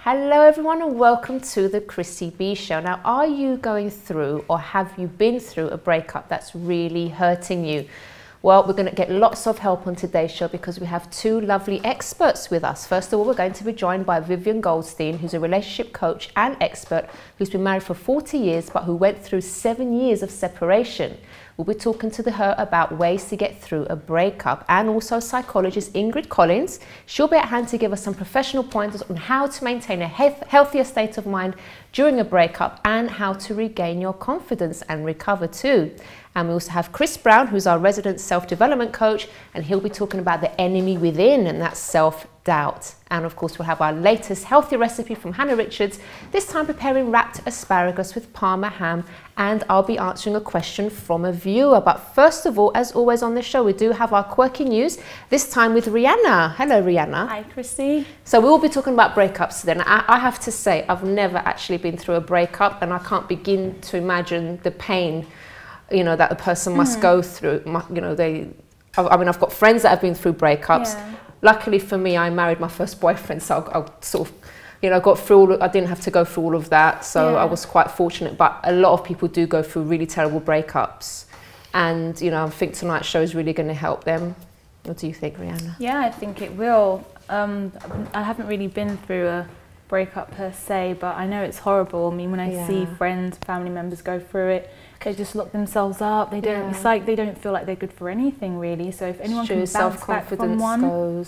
Hello everyone and welcome to the Chrissy B Show. Now, are you going through or have you been through a breakup that's really hurting you? Well, we're going to get lots of help on today's show because we have two lovely experts with us. First of all, we're going to be joined by Vivienne Goldstein, who's a relationship coach and expert who's been married for 40 years but who went through 7 years of separation. We'll be talking to her about ways to get through a breakup, and also psychologist Ingrid Collins. She'll be at hand to give us some professional pointers on how to maintain a healthier state of mind during a breakup and how to regain your confidence and recover too. And we also have Chris Browne, who's our resident self-development coach, and he'll be talking about the enemy within, and that's self-doubt. And of course, we'll have our latest healthy recipe from Hannah Richards, this time preparing wrapped asparagus with parma ham, and I'll be answering a question from a viewer. But first of all, as always on the show, we do have our quirky news, this time with Rihanna. Hello, Rihanna. Hi, Chrissy. So we will be talking about breakups today. And I have to say, I've never actually been through a breakup, and I can't begin to imagine the pain, you know, that a person must go through. You know, I mean, I've got friends that have been through breakups. Yeah. Luckily for me, I married my first boyfriend, so I sort of, you know, got through I didn't have to go through all of that, so yeah. I was quite fortunate. But a lot of people do go through really terrible breakups, and you know, I think tonight's show is really going to help them. What do you think, Rihanna? Yeah, I think it will. I haven't really been through a breakup per se, but I know it's horrible. I mean, when I see friends, family members go through it, they just lock themselves up. They don't. It's like they don't feel like they're good for anything really. So if anyone can bounce back from one,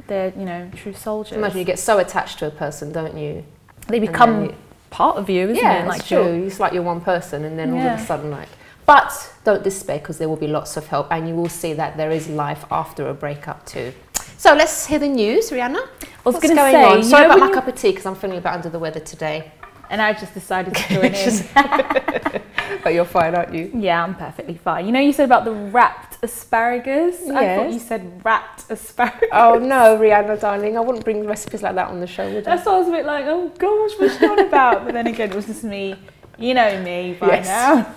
they're, you know, true soldiers. Imagine you get so attached to a person, don't you? They become part of you, isn't it? Yeah, like it's true. It's like you're one person, and then all of a sudden, like. But don't despair, because there will be lots of help, and you will see that there is life after a breakup too. So let's hear the news, Rihanna. What's going on? Sorry about my cup of tea, because I'm feeling a bit under the weather today. And I just decided to join in. But you're fine, aren't you? Yeah, I'm perfectly fine. You know, you said about the wrapped asparagus? Yes. I thought you said wrapped asparagus. Oh no, Rihanna, darling, I wouldn't bring recipes like that on the show, would I? That's what I was a bit like, oh gosh, what's she on about? But then again, it was just me. You know me by now.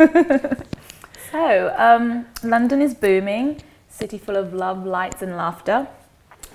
So, London is booming. City full of love, lights and laughter.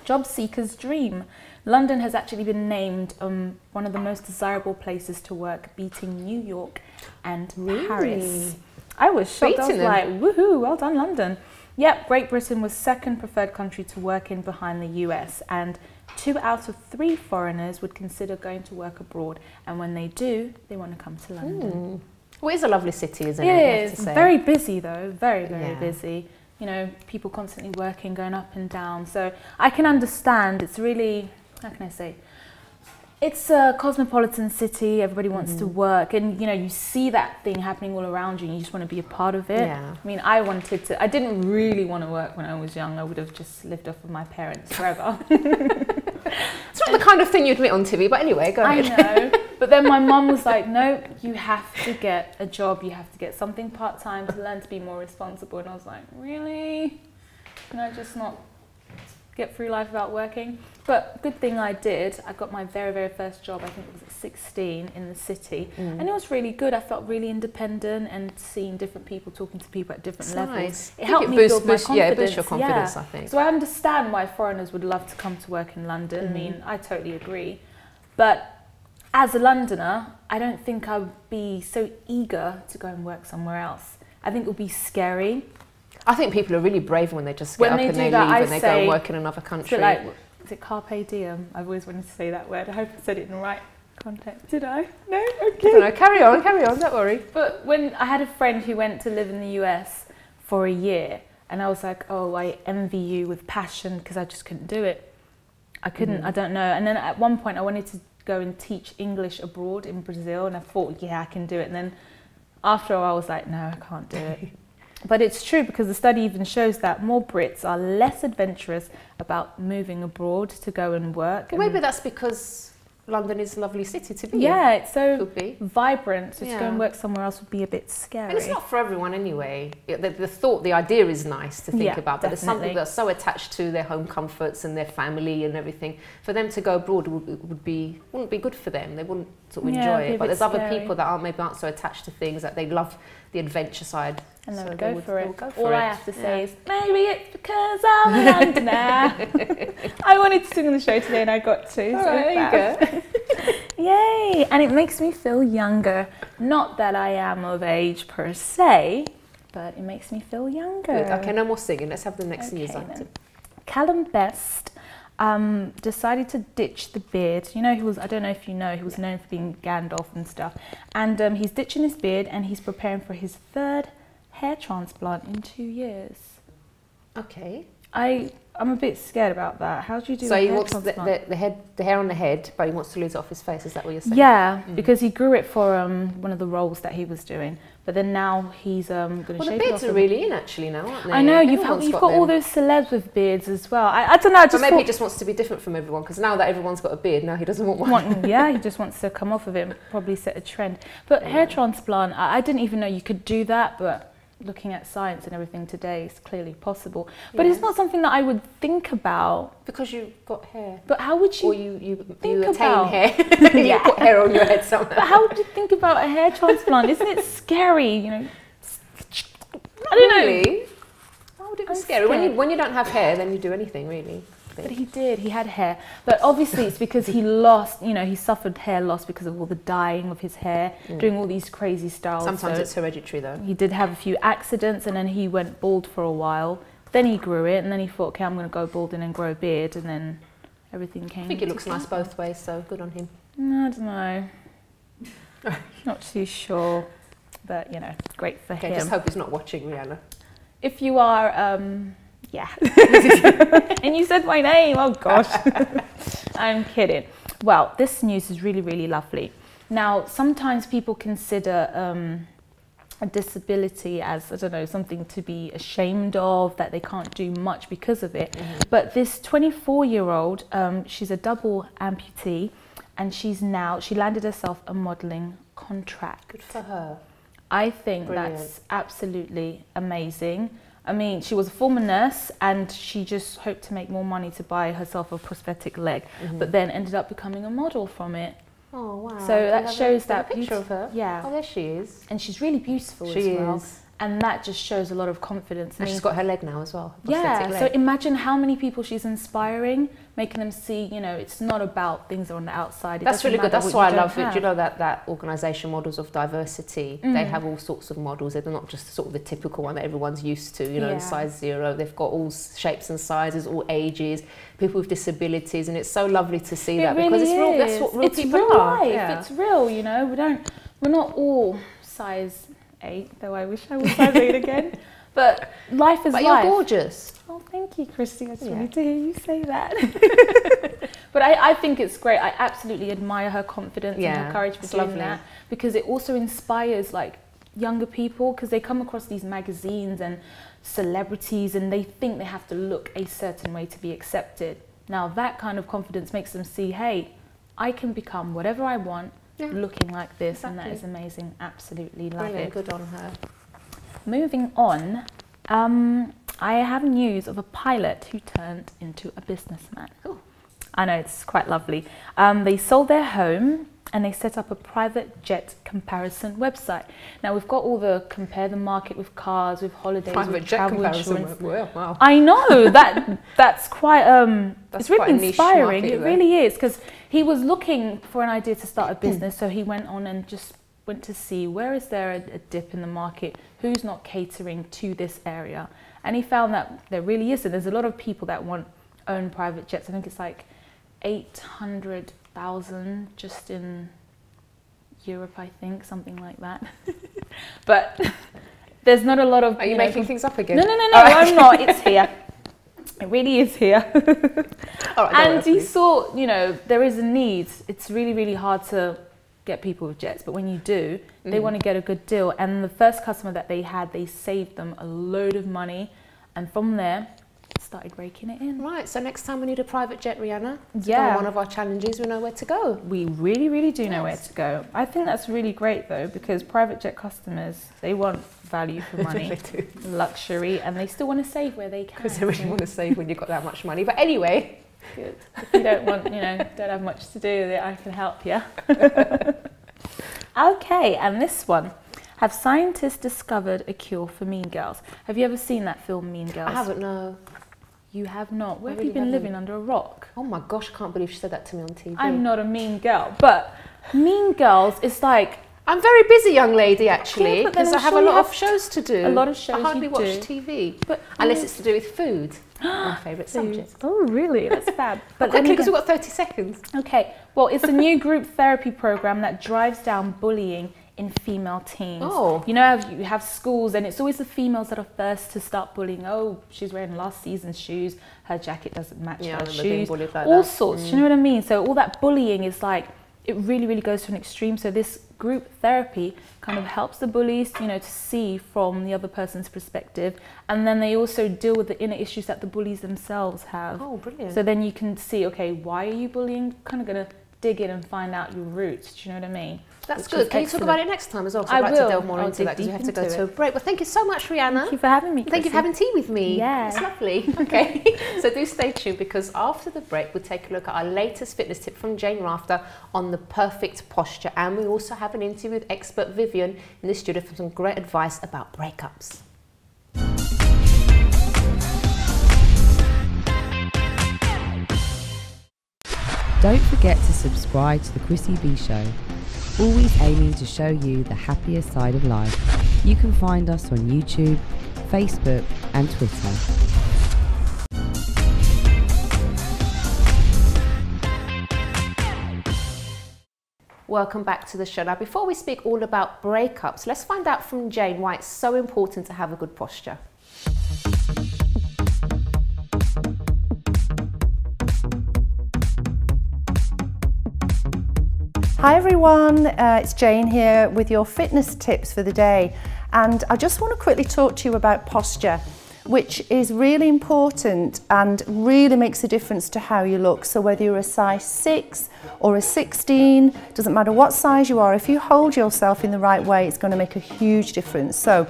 Job seekers' dream. London has actually been named one of the most desirable places to work, beating New York and Paris. I was shocked. I was like, woohoo, well done, London. Yep, Great Britain was second preferred country to work in behind the US, and 2 out of 3 foreigners would consider going to work abroad, and when they do, they want to come to London. Well, it's a lovely city, isn't it? Yeah, it's very busy though, very busy. You know, people constantly working, going up and down, so I can understand. It's really, how can I say, it's a cosmopolitan city, everybody wants to work, and you know, you see that thing happening all around you and you just want to be a part of it. Yeah. I mean, I didn't really want to work when I was young. I would have just lived off of my parents forever. It's not the kind of thing you admit on TV, but anyway, go ahead. I know, but then my mum was like, no, you have to get a job, you have to get something part-time to learn to be more responsible, and I was like, really? Can I just not get through life without working? But good thing I did. I got my very, very first job, I think it was at 16 in the city, and it was really good. I felt really independent, and seeing different people, talking to people at different levels. Nice. It helped me build my confidence. Yeah, boost your confidence, I think. So I understand why foreigners would love to come to work in London. I mean, I totally agree. But as a Londoner, I don't think I would be so eager to go and work somewhere else. I think it would be scary. I think people are really brave when they just get up and they leave and they go and work in another country. Like, is it carpe diem? I've always wanted to say that word. I hope I said it in the right context. Did I? No? Okay. No, carry on, don't worry. But when I had a friend who went to live in the US for a year, and I was like, oh, I envy you with passion, because I just couldn't do it. I couldn't, I don't know. And then at one point I wanted to go and teach English abroad in Brazil, and I thought, yeah, I can do it. And then after a while I was like, no, I can't do it. But it's true, because the study even shows that more Brits are less adventurous about moving abroad to go and work. Well, maybe that's because London is a lovely city to be in. Yeah, it's so vibrant, so to go and work somewhere else would be a bit scary. And it's not for everyone anyway. The idea is nice to think about, but there's some people that are so attached to their home comforts and their family and everything. For them to go abroad wouldn't be good for them. They wouldn't sort of enjoy it. But there's other people that maybe aren't so attached to things, that they love the adventure side. And they would go for it. All I have to say is, maybe it's because I'm a Londoner. I wanted to sing on the show today and I got to. All right, there you go. Yay! And it makes me feel younger. Not that I am of age per se, but it makes me feel younger. Good. Okay, no more singing. Let's have the next news item. Callum Best decided to ditch the beard. You know, I don't know if you know, he was known for being Gandalf and stuff. And he's ditching his beard and he's preparing for his 3rd hair transplant in 2 years. Okay. I'm a bit scared about that. How do you do so a he hair wants transplant? the hair on the head, but he wants to lose it off his face. Is that what you're saying? Yeah, because he grew it for one of the roles that he was doing. But then now he's going to shave it off. Well, the beards are really in actually now, aren't they? I know, you've got all those celebs with beards as well. I don't know. But maybe he just wants to be different from everyone, because now that everyone's got a beard, now he doesn't want one. Yeah, he just wants to come off of it and probably set a trend. But hair transplant, I didn't even know you could do that, but looking at science and everything today, it's clearly possible. But it's not something that I would think about. Because you've got hair. But how would you you attain hair. You put hair on your head somehow. But how would you think about a hair transplant? Isn't it scary, you know? I don't know. Why would it be scary? Scared. When you don't have hair, then you do anything, really. But he did, he had hair. But obviously it's because he lost, you know, he suffered hair loss because of all the dyeing of his hair, doing all these crazy styles. Sometimes it's hereditary though. He did have a few accidents and then he went bald for a while. Then he grew it and then he thought, okay, I'm going to go balding and grow a beard, and then everything came. I think it looks nice both ways, so good on him. I don't know. Not too sure, but you know, great for him. Just hope he's not watching, Rihanna. If you are, yeah. And you said my name, oh gosh. I'm kidding. Well, this news is really, really lovely. Now, sometimes people consider a disability as, I don't know, something to be ashamed of, that they can't do much because of it. But this 24-year-old, she's a double amputee, and she landed herself a modelling contract. Good for her. I think that's absolutely amazing. I mean, she was a former nurse and she just hoped to make more money to buy herself a prosthetic leg, but then ended up becoming a model from it. Oh, wow. So that shows that picture of her. Yeah. Oh, there she is. And she's really beautiful as well. And that just shows a lot of confidence. And she's got her leg now as well. Yeah, so imagine how many people she's inspiring, making them see, you know, it's not about things on the outside. That's really good. That's why I love it. Do you know that organisation, Models of Diversity, they have all sorts of models. They're not just sort of the typical one that everyone's used to, you know, size 0. They've got all shapes and sizes, all ages, people with disabilities, and it's so lovely to see that, because it's real. That's what real people are. It's real, you know. We're not all size 8, though I wish I was size 8 again. But life is life. But you're gorgeous. Oh, thank you, Christy. I just wanted to hear you say that. But I think it's great. I absolutely admire her confidence and her courage for doing that, because it also inspires like younger people, because they come across these magazines and celebrities and they think they have to look a certain way to be accepted. Now that kind of confidence makes them see, hey, I can become whatever I want, looking like this, and that is amazing. Absolutely love it. Good on her. Moving on, I have news of a pilot who turned into a businessman. Oh. I know, it's quite lovely. They sold their home and they set up a private jet comparison website. Now we've got all the compare the market with cars, with holidays, with travel insurance. Wow. I know that's quite it's really inspiring. It really is, because he was looking for an idea to start a business, so he went on and just went to see where is there a dip in the market, who's not catering to this area, and he found that there really isn't. There's a lot of people that want own private jets. I think it's like 800,000 just in Europe, I think, something like that. But there's not a lot of... Are you making things up again? No, I'm not. It's here. It really is here. And he saw, you know, there is a need. It's really, really hard to get people with jets, but when you do, they want to get a good deal. And the first customer that they had, they saved them a load of money, and from there started raking it in. Right, so next time we need a private jet, Rihanna, to go on one of our challenges, we know where to go. We really, really do know where to go. I think that's really great though, because private jet customers, they want value for money, luxury, and they still want to save where they can. Because they really want to save when you've got that much money. But anyway, good. If you don't want, you know, don't have much to do with it, I can help you. Okay, and this one. Have scientists discovered a cure for mean girls? Have you ever seen that film, Mean Girls? I haven't, no. You have not. Where have really you been haven't. living, under a rock? Oh my gosh, I can't believe she said that to me on TV. I'm not a mean girl, but Mean Girls is like... I'm very busy, young lady, actually, Yeah, but then because I I'm have sure a you lot have of shows to do. a lot of shows I hardly you watch do. TV, But unless it's to do with food. My favourite subject. Oh, really? That's fab. But quickly, because we've got 30 seconds. Okay, well, it's a new group therapy program that drives down bullying in female teens. Oh. You know, you have schools, and it's always the females that are first to start bullying. Oh, she's wearing last season's shoes, her jacket doesn't match her shoes, like all that. sorts. You know what I mean? So all that bullying is like, it really, really goes to an extreme. So this group therapy kind of helps the bullies, you know, to see from the other person's perspective, and then they also deal with the inner issues that the bullies themselves have. Oh, brilliant. So then you can see, okay, why are you bullying? Kind of going to dig in and find out your roots. Do you know what I mean? That's Which good. is Can you talk excellent. about it next time as well? 'Cause I I'd like to will. delve more I'll into dig that because we deep have to go into to a it. break. Well, thank you so much, Rihanna. Thank you for having me, Thank you for Chrissy. having tea with me. Yeah. It's lovely. Okay. So do stay tuned, because after the break, we'll take a look at our latest fitness tip from Jane Rafter on the perfect posture. And we also have an interview with expert Vivienne in the studio for some great advice about breakups. Don't forget to subscribe to the Chrissy B Show, always aiming to show you the happier side of life. You can find us on YouTube, Facebook and Twitter. Welcome back to the show. Now, before we speak all about breakups, let's find out from Jane why it's so important to have a good posture. Hi everyone, it's Jane here with your fitness tips for the day, and I just want to quickly talk to you about posture, which is really important and really makes a difference to how you look. So whether you're a size 6 or a 16, doesn't matter what size you are, if you hold yourself in the right way, it's going to make a huge difference. So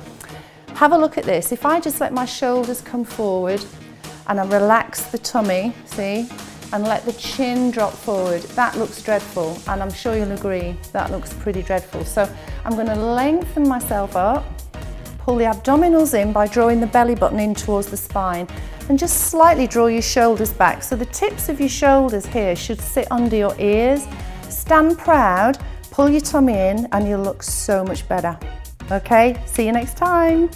have a look at this. If I just let my shoulders come forward and I relax the tummy, see? And let the chin drop forward. That looks dreadful, and I'm sure you'll agree, that looks pretty dreadful. So I'm going to lengthen myself up, pull the abdominals in by drawing the belly button in towards the spine, and just slightly draw your shoulders back. So the tips of your shoulders here should sit under your ears. Stand proud, pull your tummy in, and you'll look so much better. Okay, see you next time.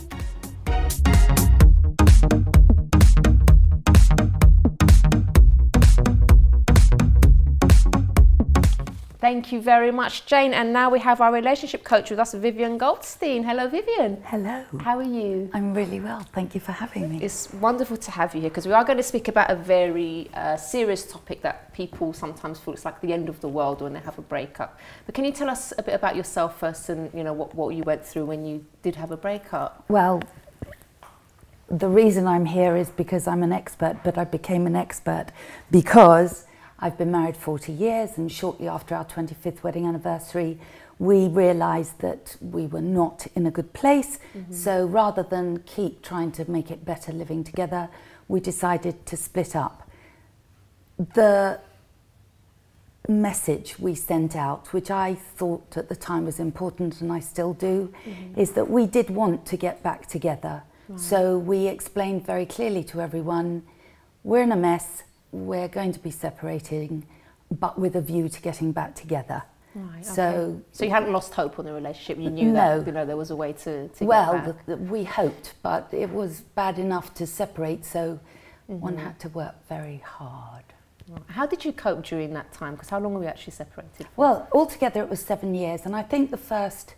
Thank you very much, Jane. And now we have our relationship coach with us, Vivienne Goldstein. Hello, Vivienne. Hello. How are you? I'm really well. Thank you for having me. It's wonderful to have you here, because we are going to speak about a very serious topic that people sometimes feel it's like the end of the world when they have a breakup. But can you tell us a bit about yourself first, and you know what you went through when you did have a breakup? Well, the reason I'm here is because I'm an expert, but I became an expert because I've been married 40 years, and shortly after our 25th wedding anniversary, we realised that we were not in a good place. So rather than keep trying to make it better living together, we decided to split up. The message we sent out, which I thought at the time was important, and I still do, is that we did want to get back together. So we explained very clearly to everyone, we're in a mess, we're going to be separating, but with a view to getting back together. Right, So, so you hadn't lost hope on the relationship. You knew No. that, you know, there was a way to get well, back. we hoped, but it was bad enough to separate, so one had to work very hard. How did you cope during that time? Because how long were you actually separated? Well, altogether it was 7 years, and I think the first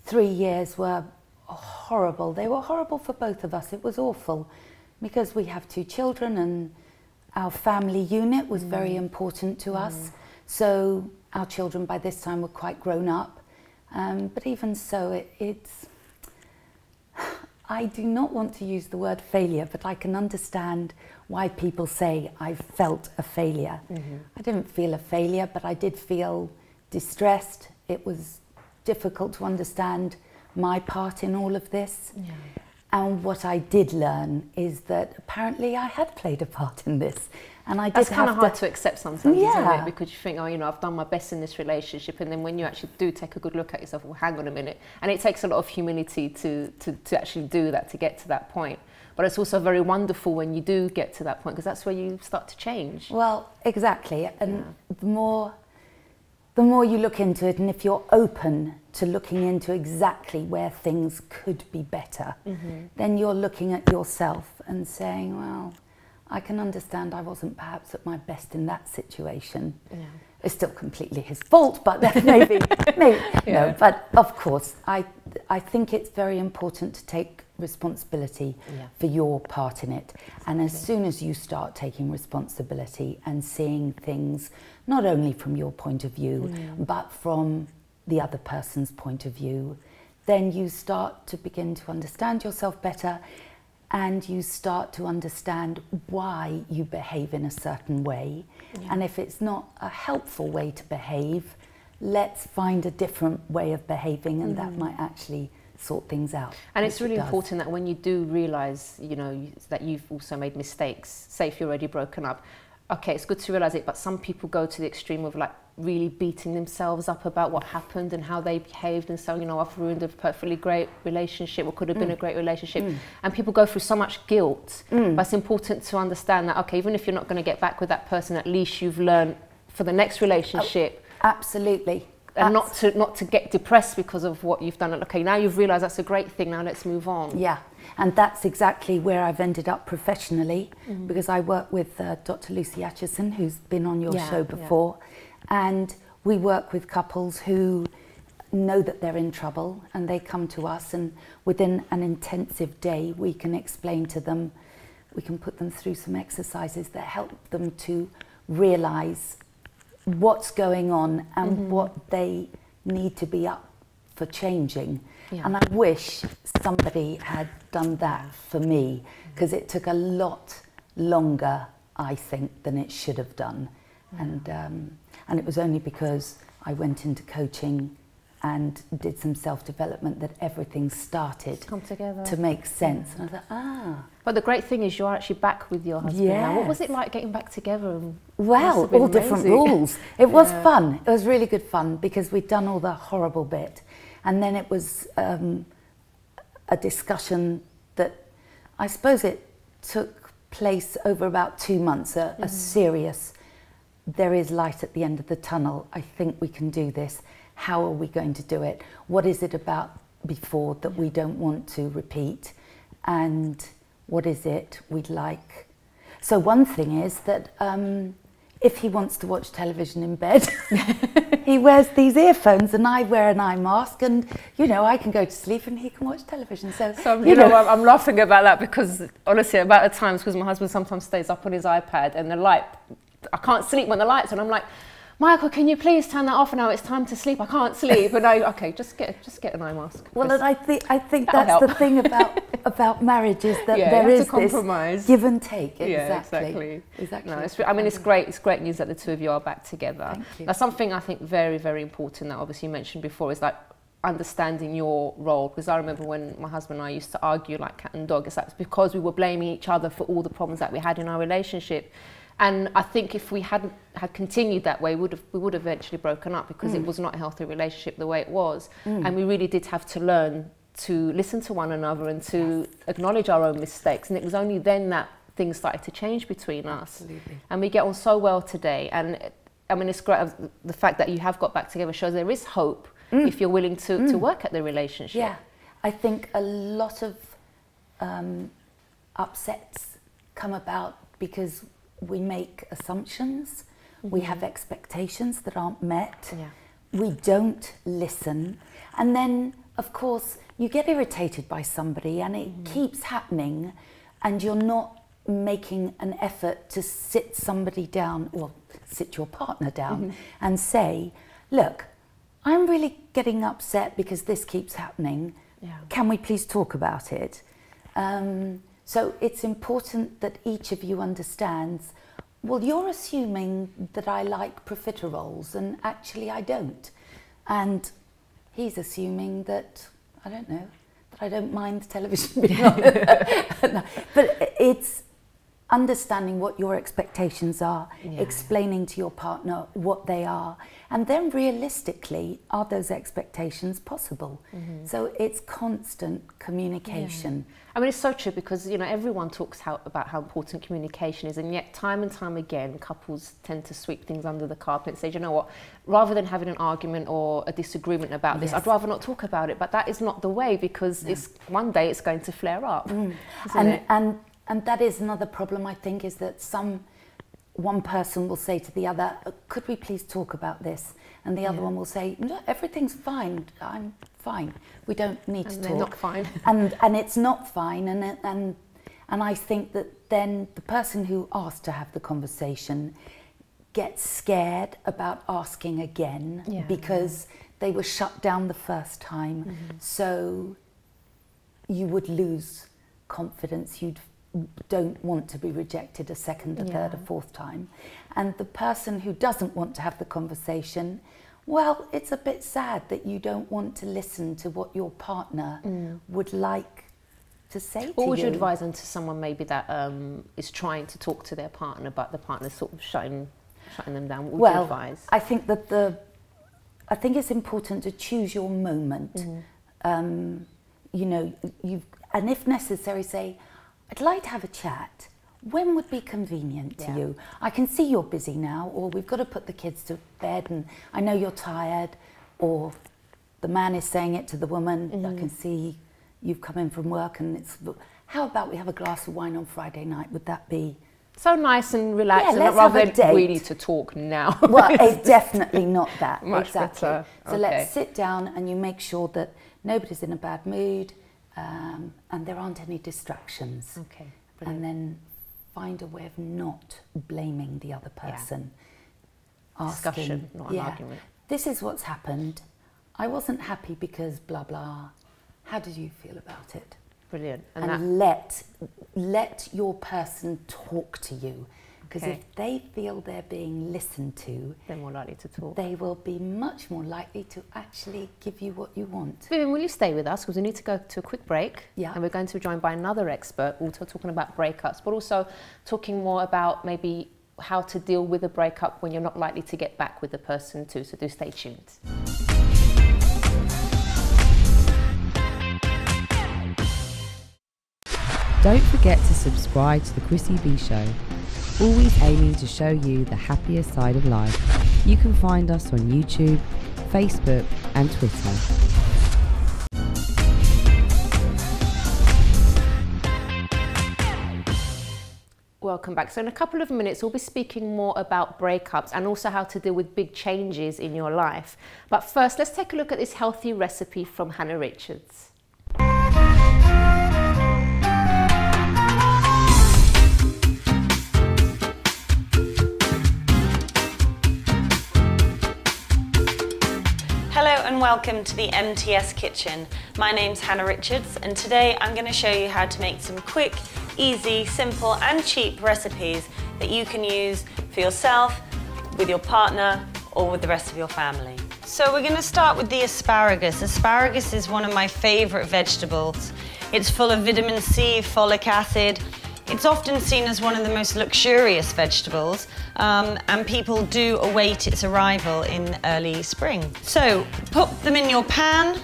3 years were horrible. They were horrible for both of us. It was awful because we have 2 children, and our family unit was very important to us. So our children by this time were quite grown up. But even so, it's... I do not want to use the word failure, but I can understand why people say I felt a failure. I didn't feel a failure, but I did feel distressed. It was difficult to understand my part in all of this. And what I did learn is that apparently I had played a part in this. And I did That's kind have of hard to accept sometimes, isn't Yeah. it? Because you think, oh, you know, I've done my best in this relationship. And then when you actually do take a good look at yourself, well, hang on a minute. And it takes a lot of humility to actually do that, to get to that point. But it's also very wonderful when you do get to that point, because that's where you start to change. Well, exactly. And the more you look into it, and if you're open to looking into exactly where things could be better, then you're looking at yourself and saying, well, I can understand I wasn't perhaps at my best in that situation. Yeah. It's still completely his fault, but maybe no. But of course, I think it's very important to take responsibility for your part in it. And as soon as you start taking responsibility and seeing things not only from your point of view, but from the other person's point of view, then you start to begin to understand yourself better, and you start to understand why you behave in a certain way. And if it's not a helpful way to behave, let's find a different way of behaving, and that might actually sort things out. And it's really important that when you do realise, you know, that you've also made mistakes, say if you're already broken up, okay, it's good to realise it, but some people go to the extreme of like really beating themselves up about what happened and how they behaved, and so, you know, I've ruined a perfectly great relationship, or could have been a great relationship, and people go through so much guilt. But it's important to understand that, okay, even if you're not going to get back with that person, at least you've learned for the next relationship. Absolutely. And not to get depressed because of what you've done. Okay, now you've realised that's a great thing, now let's move on. Yeah, and that's exactly where I've ended up professionally, because I work with Dr. Lucy Atchison, who's been on your show before, and we work with couples who know that they're in trouble, and they come to us, and within an intensive day we can explain to them, we can put them through some exercises that help them to realise what's going on and what they need to be up for changing. And I wish somebody had done that for me, because it took a lot longer, I think, than it should have done. And it was only because I went into coaching and did some self-development that everything started to make sense. And I thought, But the great thing is you're actually back with your husband now. What was it like getting back together? Well, all different rules. It was fun. It was really good fun, because we'd done all the horrible bit. And then it was a discussion that, I suppose it took place over about 2 months, a serious, there is light at the end of the tunnel. I think we can do this. How are we going to do it? What is it about before that we don't want to repeat? And what is it we'd like? So one thing is that if he wants to watch television in bed, he wears these earphones and I wear an eye mask, and, you know, I can go to sleep and he can watch television. So you know, I'm laughing about that, because honestly, about the times, because my husband sometimes stays up on his iPad and the light, I can't sleep when the light's on. I'm like, Michael, can you please turn that off now? It's time to sleep. I can't sleep. And okay, just get an eye mask. Well, and I think that's the thing about marriage, is that there is this give and take. Exactly. No, I mean, it's great. It's great news that the two of you are back together. Now, something I think very, very important that obviously you mentioned before is like understanding your role, because I remember when my husband and I used to argue like cat and dog. It's like because we were blaming each other for all the problems that we had in our relationship. And I think if we hadn't had continued that way, we would have eventually broken up, because it was not a healthy relationship the way it was. And we really did have to learn to listen to one another and to acknowledge our own mistakes. And it was only then that things started to change between us. And we get on so well today. And I mean, it's great. The fact that you have got back together shows there is hope if you're willing to work at the relationship. Yeah, I think a lot of upsets come about because we make assumptions, we have expectations that aren't met, we don't listen, and then, of course, you get irritated by somebody and it keeps happening, and you're not making an effort to sit somebody down, or sit your partner down and say, look, I'm really getting upset because this keeps happening. Can we please talk about it? So it's important that each of you understands, well, you're assuming that I like profiteroles and actually I don't. And he's assuming that, I don't know, that I don't mind television being on. But understanding what your expectations are, explaining to your partner what they are, and then realistically, are those expectations possible? So it's constant communication. I mean, it's so true because, you know, everyone talks about how important communication is, and yet time and time again, couples tend to sweep things under the carpet and say, you know what, rather than having an argument or a disagreement about this, I'd rather not talk about it. But that is not the way, because it's one day it's going to flare up, isn't it? And that is another problem, I think, is that one person will say to the other, could we please talk about this? And the other one will say, no, everything's fine, I'm fine, we don't need to talk. They're not fine. and it's not fine, and I think that then the person who asked to have the conversation gets scared about asking again because they were shut down the first time. So you would lose confidence, you don't want to be rejected a second, a third, a fourth time. And the person who doesn't want to have the conversation, well, it's a bit sad that you don't want to listen to what your partner would like to say to you. What would you advise on to someone maybe that is trying to talk to their partner, but the partner's sort of shutting them down? What would you advise? I think that I think it's important to choose your moment. You know, and if necessary, say, I'd like to have a chat. When would be convenient to you? I can see you're busy now, or we've got to put the kids to bed and I know you're tired, or the man is saying it to the woman, I can see you've come in from work and how about we have a glass of wine on Friday night? Would that be... So nice and relaxed, and let's rather have a date. We need to talk now. Well, it's definitely not that. Much exactly. better. So let's sit down and you make sure that nobody's in a bad mood, and there aren't any distractions. Okay. And then find a way of not blaming the other person. Asking, discussion, not an argument. This is what's happened. I wasn't happy because blah blah. How did you feel about it? Brilliant. And let your person talk to you. Because if they feel they're being listened to, they're more likely to talk. They will be much more likely to actually give you what you want. Vivienne, will you stay with us? Because we need to go to a quick break. Yeah. And we're going to be joined by another expert, also talking about breakups, but also talking more about maybe how to deal with a breakup when you're not likely to get back with the person too. So do stay tuned. Don't forget to subscribe to the Chrissy B Show. Always aiming to show you the happier side of life. You can find us on YouTube, Facebook and Twitter. Welcome back. So in a couple of minutes, we'll be speaking more about breakups and also how to deal with big changes in your life. But first, let's take a look at this healthy recipe from Hannah Richards. Hello and welcome to the MTS Kitchen. My name's Hannah Richards, and today I'm going to show you how to make some quick, easy, simple and cheap recipes that you can use for yourself, with your partner or with the rest of your family. So we're going to start with the asparagus. Asparagus is one of my favourite vegetables. It's full of vitamin C, folic acid. It's often seen as one of the most luxurious vegetables, and people do await its arrival in early spring. So put them in your pan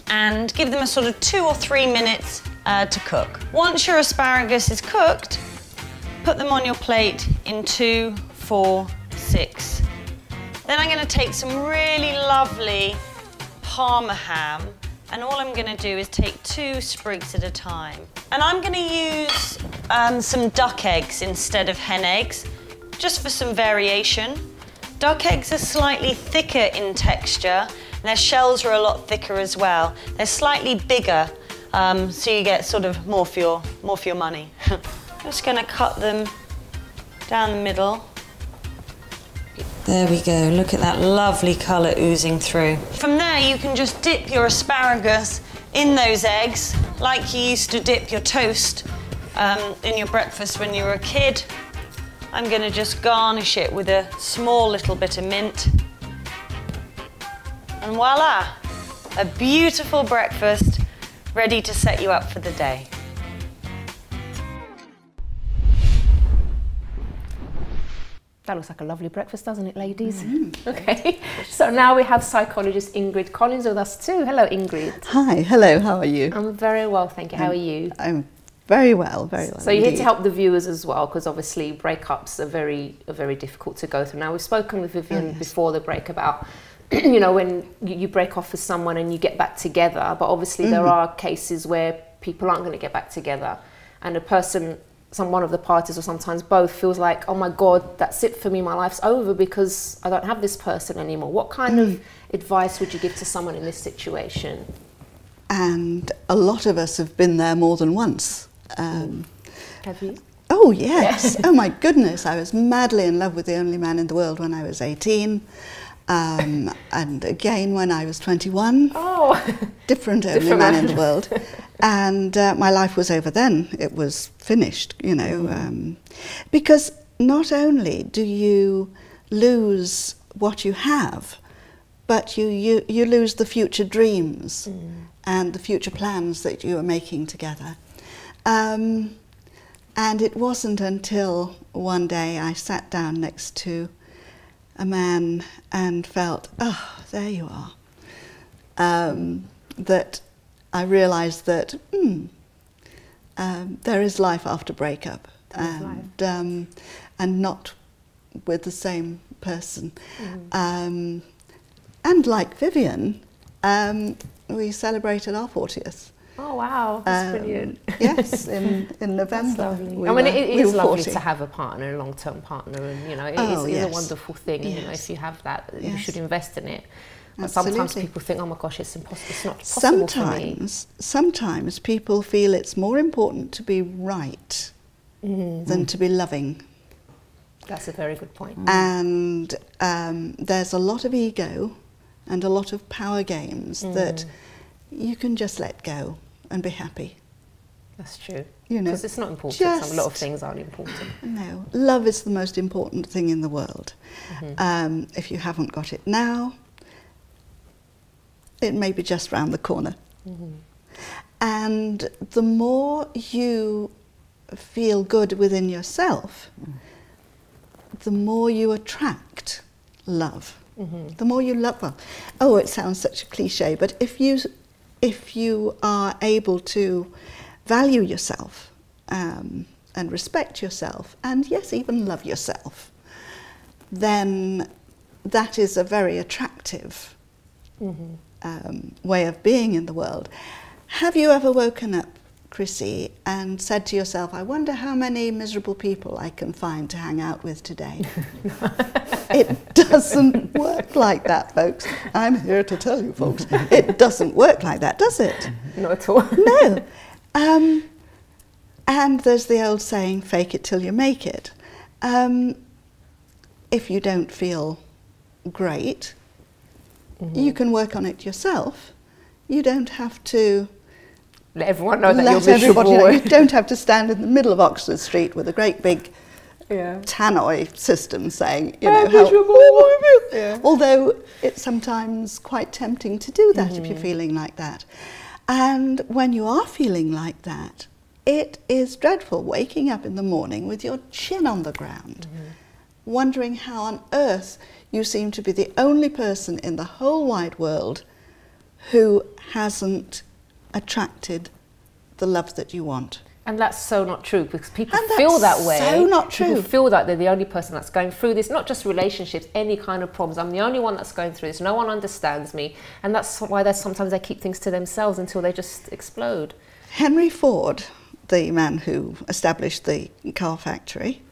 and give them a sort of 2 or 3 minutes to cook. Once your asparagus is cooked, put them on your plate in 2, 4, 6. Then I'm going to take some really lovely parma ham, and all I'm going to do is take 2 sprigs at a time. And I'm going to use some duck eggs instead of hen eggs, just for some variation. Duck eggs are slightly thicker in texture, and their shells are a lot thicker as well. They're slightly bigger, so you get sort of more for your money. I'm just going to cut them down the middle. There we go, look at that lovely colour oozing through. From there you can just dip your asparagus in those eggs, like you used to dip your toast in your breakfast when you were a kid. I'm going to just garnish it with a small little bit of mint. And voila, a beautiful breakfast ready to set you up for the day. That looks like a lovely breakfast, doesn't it, ladies? Okay, so now we have psychologist Ingrid Collins with us too. Hello, Ingrid. Hi, hello, how are you? I'm very well, thank you. How are you? I'm very well, very well. So you're here to indeed. help the viewers as well, because obviously breakups are very difficult to go through. Now, we've spoken with Vivienne before the break about, you know, when you break off with someone and you get back together, but obviously there are cases where people aren't going to get back together, and a person, one of the parties or sometimes both, feels like, oh my God, that's it for me, my life's over because I don't have this person anymore. What kind of advice would you give to someone in this situation? And a lot of us have been there more than once. Have you? Oh yes, oh my goodness, I was madly in love with the only man in the world when I was 18. And again when I was 21. Oh, different only man in the world. And my life was over then. It was finished, you know, because not only do you lose what you have, but you lose the future dreams and the future plans that you are making together. And it wasn't until one day I sat down next to a man and felt, oh, there you are, that I realised that there is life after breakup, and not with the same person. And like Vivienne, we celebrated our 40th. Oh wow, that's brilliant. Yes, in November. I mean, it is lovely to have a partner, a long-term partner, and you know, it is a wonderful thing. And, you know, if you have that, you should invest in it. But sometimes people think, oh my gosh, it's impossible. It's not possible for me. Sometimes people feel it's more important to be right than to be loving. That's a very good point. And there's a lot of ego and a lot of power games that you can just let go and be happy. That's true. You know, because it's not important. A lot of things aren't important. No, love is the most important thing in the world. If you haven't got it now, it may be just round the corner. And the more you feel good within yourself, the more you attract love. The more you love, well, oh, it sounds such a cliche, but if you are able to value yourself and respect yourself, and yes, even love yourself, then that is a very attractive way of being in the world. Have you ever woken up, Chrissy, and said to yourself, I wonder how many miserable people I can find to hang out with today? It doesn't work like that, folks. I'm here to tell you, folks, it doesn't work like that, does it? Not at all. No. And there's the old saying, fake it till you make it. If you don't feel great, you can work on it yourself. You don't have to let everyone know that you're miserable. You don't have to stand in the middle of Oxford Street with a great big tannoy system saying, you know, how, although it's sometimes quite tempting to do that if you're feeling like that. And when you are feeling like that, it is dreadful waking up in the morning with your chin on the ground, wondering how on earth you seem to be the only person in the whole wide world who hasn't attracted the love that you want. And that's so not true, because people feel that way. So not true. People feel that they're the only person that's going through this, not just relationships, any kind of problems. I'm the only one that's going through this. No one understands me. And that's why sometimes they keep things to themselves until they just explode. Henry Ford, the man who established the car factory,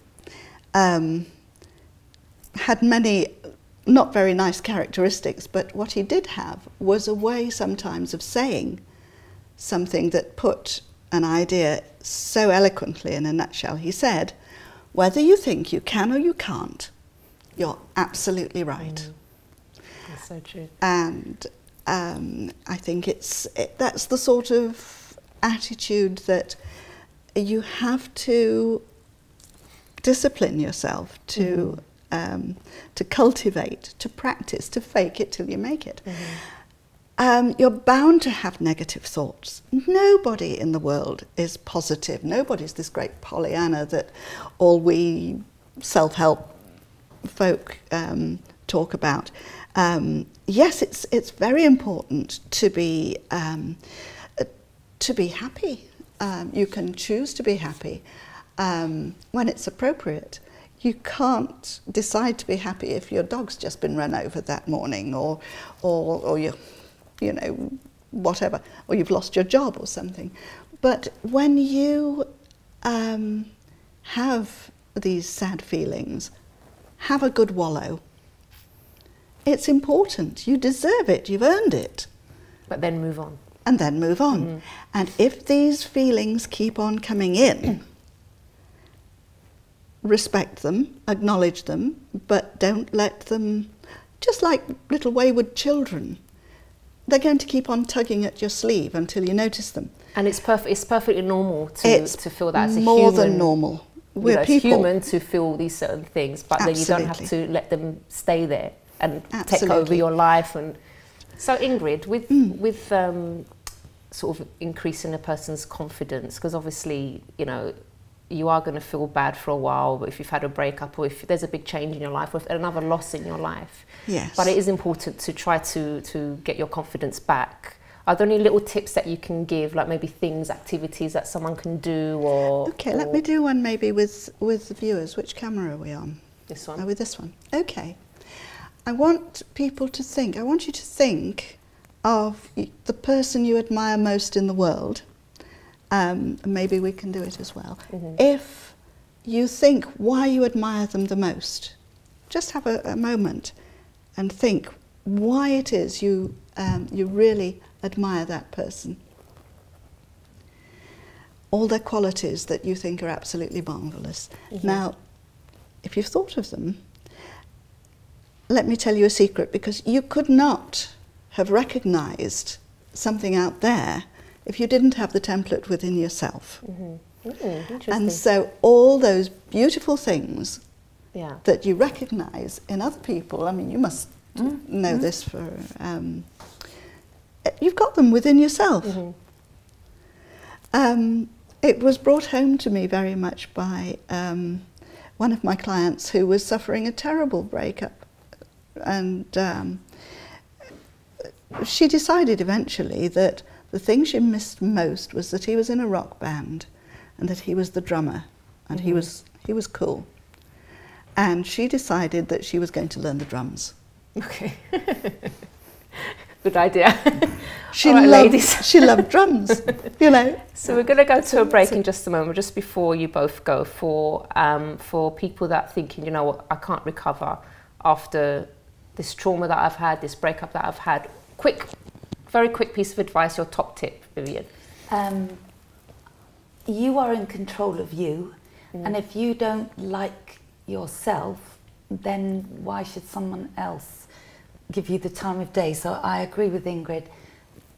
had many not very nice characteristics, but what he did have was a way sometimes of saying something that put an idea so eloquently in a nutshell. He said, whether you think you can or you can't, you're absolutely right. That's so true. And I think that's the sort of attitude that you have to discipline yourself to cultivate, to practice, to fake it till you make it. You're bound to have negative thoughts. Nobody in the world is positive. Nobody's this great Pollyanna that all we self-help folk talk about. Yes, it's very important to be happy. You can choose to be happy when it's appropriate. You can't decide to be happy if your dog's just been run over that morning, or you know, whatever, or you've lost your job or something. But when you have these sad feelings, have a good wallow. It's important. You deserve it. You've earned it. But then move on. And then move on. Mm. And if these feelings keep on coming in, respect them, acknowledge them, but don't let them, just like little wayward children, they're going to keep on tugging at your sleeve until you notice them. And it's perfectly normal to feel that as a human. More than normal. We're people. It's human to feel these certain things, but then you don't have to let them stay there and take over your life. And so, Ingrid, with sort of increasing a person's confidence, because obviously, you know, you are going to feel bad for a while, but if you've had a breakup, or if there's a big change in your life, or another loss in your life. Yes. But it is important to try to get your confidence back. Are there any little tips that you can give, like maybe things, activities that someone can do, or... Okay, let me do one maybe with the viewers. Which camera are we on? This one. Oh, with this one. Okay. I want people to think, I want you to think of the person you admire most in the world. Maybe we can do it as well. Mm-hmm. If you think why you admire them the most, just have a moment and think why it is you really admire that person. All their qualities that you think are absolutely marvellous. Mm-hmm. Now, if you've thought of them, let me tell you a secret, because you could not have recognised something out there if you didn't have the template within yourself. Mm-hmm. Interesting. And so all those beautiful things that you recognise in other people, I mean, you must know this for... you've got them within yourself. Mm-hmm. It was brought home to me very much by one of my clients who was suffering a terrible breakup. And she decided eventually that the thing she missed most was that he was in a rock band and that he was the drummer, and he was cool. And she decided that she was going to learn the drums. Okay. Good idea. She loved drums, you know. So we're going to go to a break in just a moment, just before you both go, for people that are thinking, you know what, I can't recover after this trauma that I've had, this breakup that I've had. Very quick piece of advice, your top tip, Vivienne. You are in control of you, and if you don't like yourself, then why should someone else give you the time of day? So I agree with Ingrid.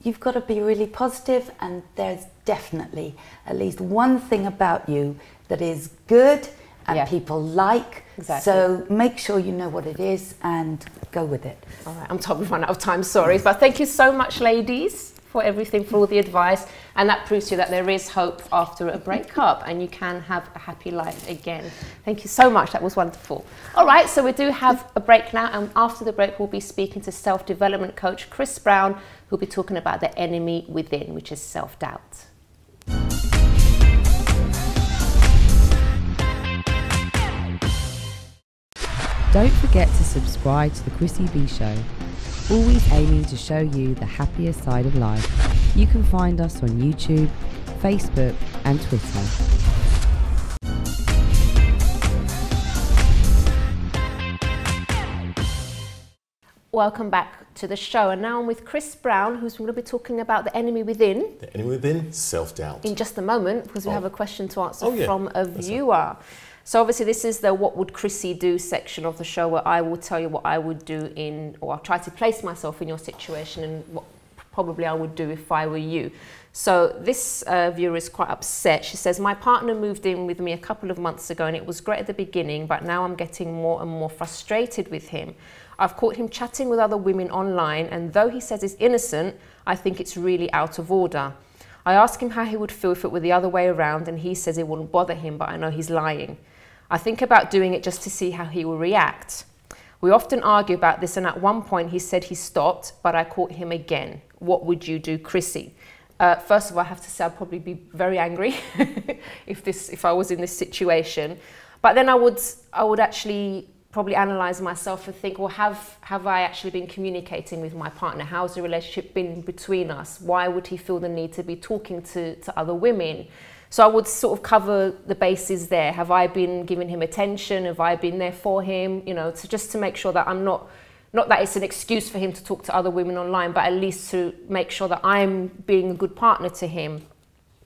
You've got to be really positive, and there's definitely at least one thing about you that is good and people like. Exactly. So make sure you know what it is and go with it. All right, I'm totally run out of time, sorry. But thank you so much, ladies, for everything, for all the advice. And that proves to you that there is hope after a breakup and you can have a happy life again. Thank you so much, that was wonderful. All right, so we do have a break now, and after the break we'll be speaking to self-development coach Chris Browne, who'll be talking about the enemy within, which is self-doubt. Don't forget to subscribe to the Chrissy B Show, always aiming to show you the happier side of life. You can find us on YouTube, Facebook and Twitter. Welcome back to the show, and now I'm with Chris Browne, who's going to be talking about the enemy within. The enemy within, self-doubt. In just a moment, because we have a question to answer from a viewer. So obviously this is the what would Chrissy do section of the show, where I will tell you what I would do or I'll try to place myself in your situation and what probably I would do if I were you. So this viewer is quite upset. She says, my partner moved in with me a couple of months ago and it was great at the beginning, but now I'm getting more and more frustrated with him. I've caught him chatting with other women online, and though he says he's innocent, I think it's really out of order. I ask him how he would feel if it were the other way around, and he says it wouldn't bother him, but I know he's lying. I think about doing it just to see how he will react. We often argue about this, and at one point he said he stopped, but I caught him again. What would you do, Chrissy? First of all, I have to say I'd probably be very angry if I was in this situation. But then I would actually probably analyse myself and think, well, have I actually been communicating with my partner? How's the relationship been between us? Why would he feel the need to be talking to other women? So I would sort of cover the bases there. Have I been giving him attention? Have I been there for him? You know, just to make sure that I'm not that it's an excuse for him to talk to other women online, but at least to make sure that I'm being a good partner to him.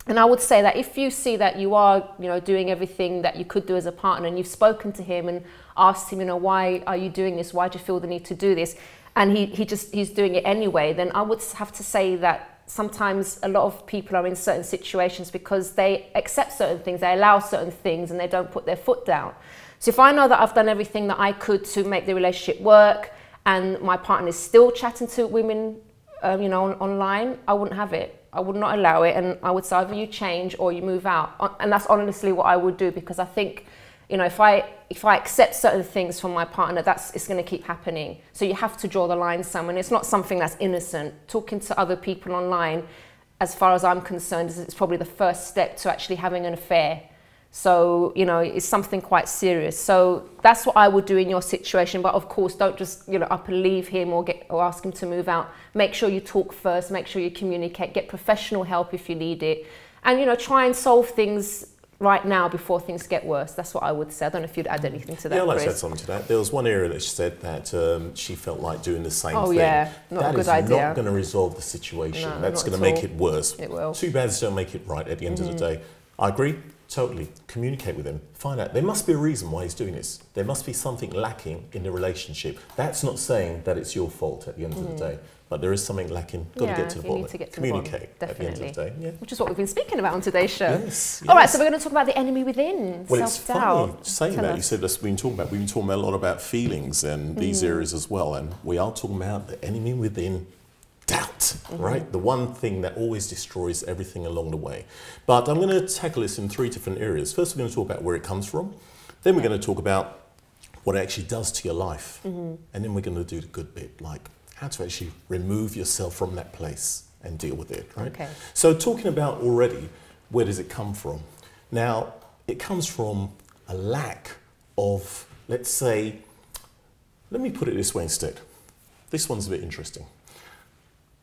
And I would say that if you see that you are, you know, doing everything that you could do as a partner, and you've spoken to him and asked him, you know, why are you doing this? Why do you feel the need to do this? And he's doing it anyway, then I would have to say that sometimes a lot of people are in certain situations because they accept certain things, they allow certain things, and they don't put their foot down. So if I know that I've done everything that I could to make the relationship work, and my partner is still chatting to women, you know, online, I wouldn't have it. I would not allow it, and I would say either you change or you move out. And that's honestly what I would do, because I think, you know, if I accept certain things from my partner, it's going to keep happening. So you have to draw the line somewhere. It's not something that's innocent. Talking to other people online, as far as I'm concerned, it's probably the first step to actually having an affair. So, you know, it's something quite serious. So that's what I would do in your situation. But of course, don't just, you know, up and leave him or ask him to move out. Make sure you talk first. Make sure you communicate. Get professional help if you need it. And, you know, try and solve things right now before things get worse. That's what I would say. I don't know if you'd add anything to that, Yeah, I'd like Chris. to add something to that. There was one area that she said that she felt like doing the same thing. Oh yeah, not a good idea. That is not going to resolve the situation. No, that's not going to at make all. it worse. It will. Too bad don't make it right at the end of the day. I agree. Totally. Communicate with him. Find out. There must be a reason why he's doing this. There must be something lacking in the relationship. That's not saying that it's your fault at the end of the day. But there is something lacking. Got to get to the bottom. Communicate at the end of the day. Yeah. Which is what we've been speaking about on today's show. Yes. All right, so we're going to talk about the enemy within. Well, it's funny saying Tell that. us. You said that's what we've been talking about a lot about feelings and these areas as well. And we are talking about the enemy within. Doubt, right? The one thing that always destroys everything along the way. But I'm going to tackle this in 3 different areas. First, we're going to talk about where it comes from. Then we're going to talk about what it actually does to your life. And then we're going to do the good bit, like how to actually remove yourself from that place and deal with it, right? Okay. So talking about already, where does it come from? Now, it comes from a lack of, let's say, let me put it this way instead. This one's a bit interesting.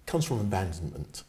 Comes from abandonment.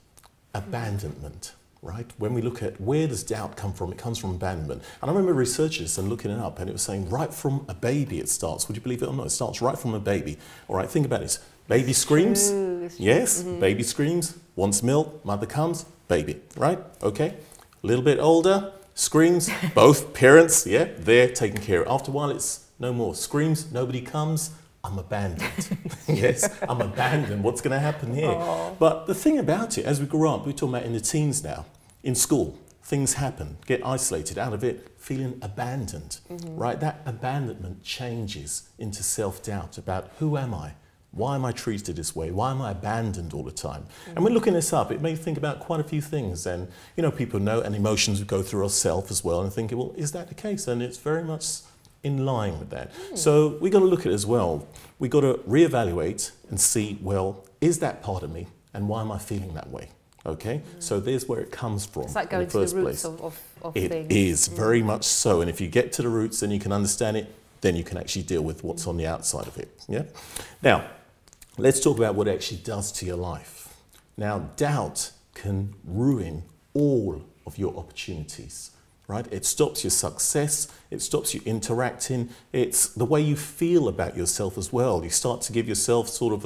Abandonment, right? When we look at where does doubt come from, it comes from abandonment. And I remember researching this and looking it up, and it was saying right from a baby it starts. Would you believe it or not? It starts right from a baby. All right, think about this. Baby screams. Yes, baby screams, wants milk, mother comes, baby, right? Okay. A little bit older, screams, both parents, yeah, they're taking care of it. After a while, it's no more. Screams, nobody comes. I'm abandoned. Yes, I'm abandoned. What's going to happen here? Aww. But the thing about it, as we grow up, we're talking about in the teens now, in school, things happen, get isolated out of it, feeling abandoned, right? That abandonment changes into self-doubt about who am I? Why am I treated this way? Why am I abandoned all the time? And when looking this up, it made me think about quite a few things. And, you know, people know, and emotions we go through ourselves as well, and thinking, well, is that the case? And it's very much in line with that. So we got to look at it as well. We got to reevaluate and see, well, is that part of me? And why am I feeling that way? Okay, so there's where it comes from. It's like going to the roots of things. It is very much so. And if you get to the roots, then you can understand it, then you can actually deal with what's on the outside of it. Yeah. Now, let's talk about what it actually does to your life. Now, doubt can ruin all of your opportunities. Right? It stops your success, it stops you interacting, it's the way you feel about yourself as well. You start to give yourself sort of,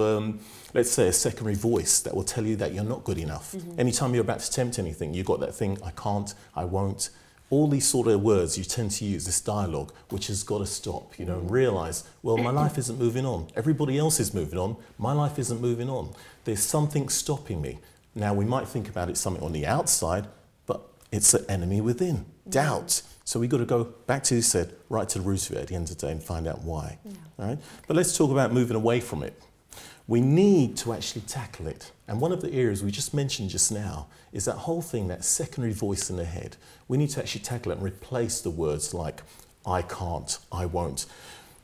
let's say, a secondary voice that will tell you that you're not good enough. Anytime you're about to attempt anything, you've got that thing, I can't, I won't. All these sort of words you tend to use, this dialogue, which has got to stop, you know, and realise, well, my life isn't moving on. Everybody else is moving on, my life isn't moving on. There's something stopping me. Now, we might think about it something on the outside, but it's an enemy within. Doubt. So we've got to go back to, you said, right to the root of it at the end of the day and find out why. All right? But let's talk about moving away from it. We need to actually tackle it. And one of the areas we just mentioned just now is that whole thing, that secondary voice in the head. We need to actually tackle it and replace the words like, I can't, I won't.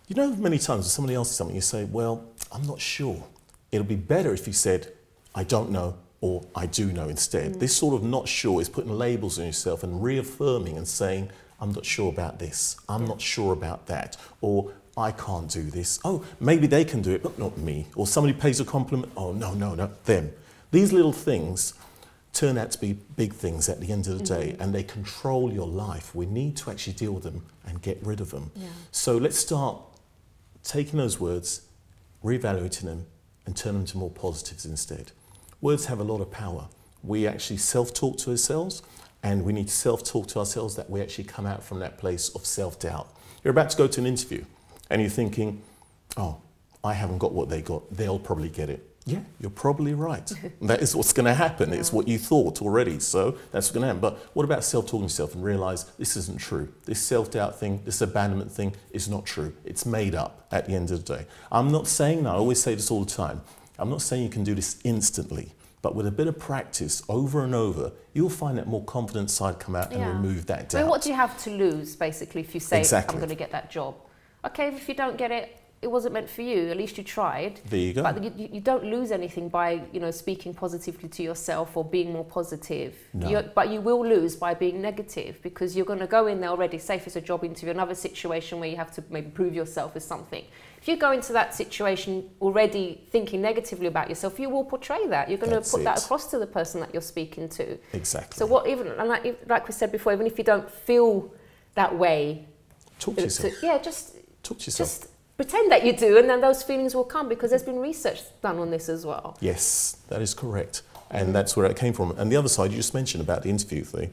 You know, many times when somebody asks something, you say, well, I'm not sure. It'll be better if you said, I don't know, or I do know instead. This sort of not sure is putting labels on yourself and reaffirming and saying, I'm not sure about this, I'm not sure about that, or I can't do this. Oh, maybe they can do it, but not me. Or somebody pays a compliment, oh, no, no, no, them. These little things turn out to be big things at the end of the day, and they control your life. We need to actually deal with them and get rid of them. So let's start taking those words, reevaluating them, and turn them to more positives instead. Words have a lot of power. We actually self-talk to ourselves, and we need to self-talk to ourselves that we actually come out from that place of self-doubt. You're about to go to an interview, and you're thinking, oh, I haven't got what they got, they'll probably get it. Yeah, you're probably right. That is what's going to happen. It's what you thought already, so that's what's going to happen. But what about self-talking to yourself and realise this isn't true? This self-doubt thing, this abandonment thing is not true. It's made up at the end of the day. I'm not saying that, I always say this all the time, I'm not saying you can do this instantly, but with a bit of practice over and over, you'll find that more confident side come out and remove that doubt. I mean, what do you have to lose, basically, if you say, Exactly. I'm going to get that job? Okay, if you don't get it, it wasn't meant for you. At least you tried. There you go. But you don't lose anything by, you know, speaking positively to yourself or being more positive. No. But you will lose by being negative, because you're going to go in there already, say if it's a job interview, another situation where you have to maybe prove yourself as something. If you go into that situation already thinking negatively about yourself, you will portray that. You're going to put that across to the person that you're speaking to. Exactly. So what, even, and like we said before, even if you don't feel that way, talk to yourself. Just talk to yourself. Just pretend that you do, and then those feelings will come, because there's been research done on this as well. Yes, that is correct. And that's where it came from. And the other side, you just mentioned about the interview thing.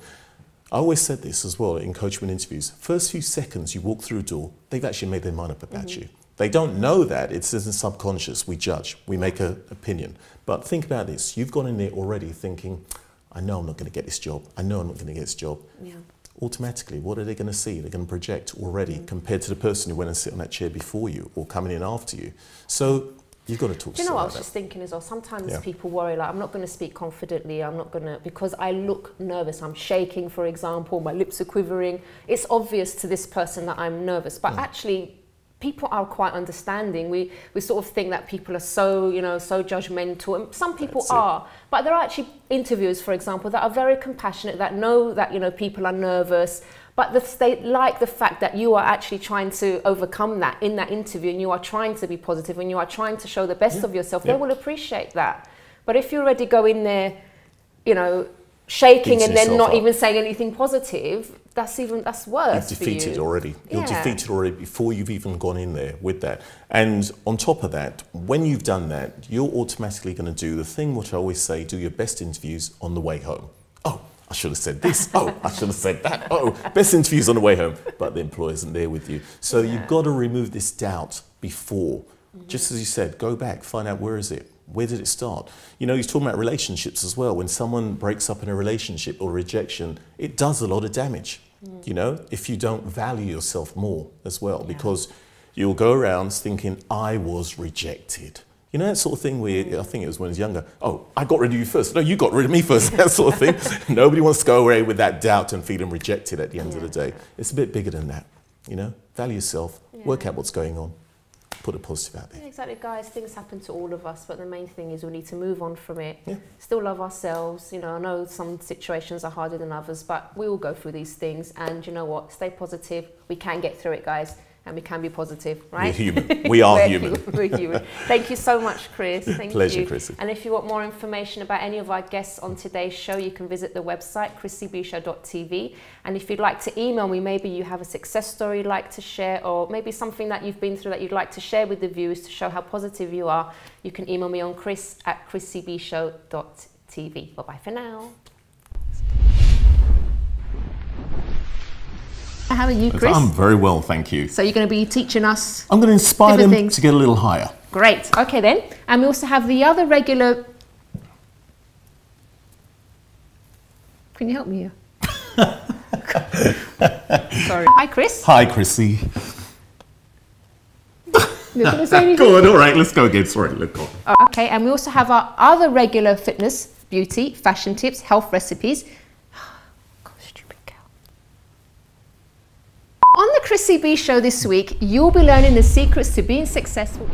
I always said this as well in coaching interviews. First few seconds you walk through a door, they've actually made their mind up about you. They don't know that. It's in the subconscious. We judge. We make an opinion. But think about this. You've gone in there already thinking, I know I'm not going to get this job. I know I'm not going to get this job. Yeah. Automatically, what are they going to see? They're going to project already compared to the person who went and sit on that chair before you or coming in after you. So you've got to talk to Do you know what I was about just thinking as well? Sometimes people worry, like, I'm not going to speak confidently, I'm not going to, because I look nervous, I'm shaking, for example, my lips are quivering. It's obvious to this person that I'm nervous, but actually, people are quite understanding. We sort of think that people are so, you know, so judgmental, and some people are. But there are actually interviewers, for example, that are very compassionate, that know that, you know, people are nervous, but they like the fact that you are actually trying to overcome that in that interview, and you are trying to be positive, and you are trying to show the best of yourself. They will appreciate that. But if you already go in there, you know, shaking and then not even saying anything positive, that's worse. You've defeated already. You're defeated already before you've even gone in there with that. And on top of that, when you've done that, you're automatically going to do the thing which I always say, do your best interviews on the way home. Oh, I should have said this. Oh, I should have said that. Oh, best interviews on the way home. But the employer isn't there with you. So you've got to remove this doubt before. Just as you said, go back, find out where is it. Where did it start? You know, he's talking about relationships as well. When someone breaks up in a relationship or rejection, it does a lot of damage, you know, if you don't value yourself more as well, because you'll go around thinking, I was rejected. You know, that sort of thing where, I think it was when I was younger, oh, I got rid of you first. No, you got rid of me first, that sort of thing. Nobody wants to go away with that doubt and feeling rejected at the end of the day. It's a bit bigger than that, you know. Value yourself, work out what's going on. Put a positive out there. Yeah, exactly, guys. Things happen to all of us, but the main thing is we need to move on from it. Still love ourselves. You know, I know some situations are harder than others, but we all go through these things. And you know what? Stay positive. We can get through it, guys. And we can be positive, right? We're human. We are human. We're human. Thank you so much, Chris. Pleasure, Chrissy. And if you want more information about any of our guests on today's show, you can visit the website, chrissybshow.tv. And if you'd like to email me, maybe you have a success story you'd like to share, or maybe something that you've been through that you'd like to share with the viewers to show how positive you are, you can email me on chris@chrissybshow.tv. Bye-bye for now. How are you, Chris? I'm very well, thank you. So you're going to be teaching us. I'm going to inspire them to get a little higher. Great. Okay then. And we also have the other regular. Can you help me here? Sorry. Hi, Chris. Hi, Chrissy. You're going to say anything? Go on, all right, let's go again. Sorry, look on. Okay, and we also have our other regular fitness, beauty, fashion tips, health recipes. On the Chrissy B Show this week, you'll be learning the secrets to being successful.